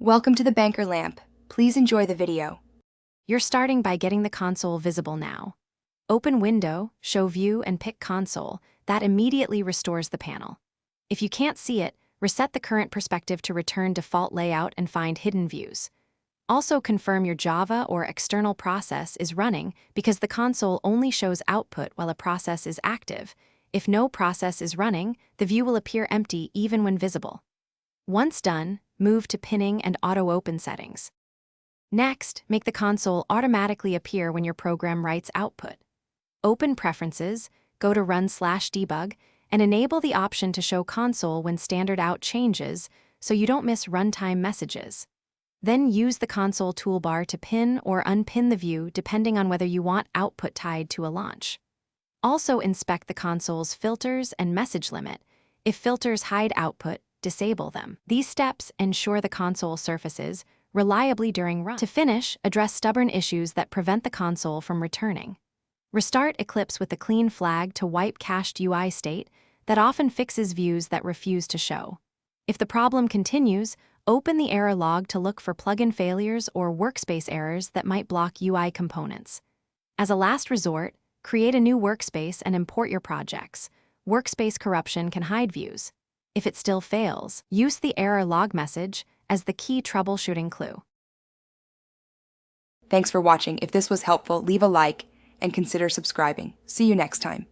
Welcome to the Banker Lamp. Please enjoy the video. You're starting by getting the console visible now. Open Window, Show View, and pick Console. That immediately restores the panel. If you can't see it, reset the current perspective to return default layout and find hidden views. Also confirm your Java or external process is running because the console only shows output while a process is active. If no process is running, the view will appear empty even when visible. Once done, move to pinning and auto-open settings. Next, make the console automatically appear when your program writes output. Open Preferences, go to Run/Debug, and enable the option to show console when standard out changes so you don't miss runtime messages. Then use the console toolbar to pin or unpin the view depending on whether you want output tied to a launch. Also inspect the console's filters and message limit. If filters hide output, disable them. These steps ensure the console surfaces reliably during run. To finish, address stubborn issues that prevent the console from returning. Restart Eclipse with a clean flag to wipe cached UI state that often fixes views that refuse to show. If the problem continues, open the error log to look for plugin failures or workspace errors that might block UI components. As a last resort, create a new workspace and import your projects. Workspace corruption can hide views. If it still fails, use the error log message as the key troubleshooting clue. Thanks for watching. If this was helpful, leave a like and consider subscribing. See you next time.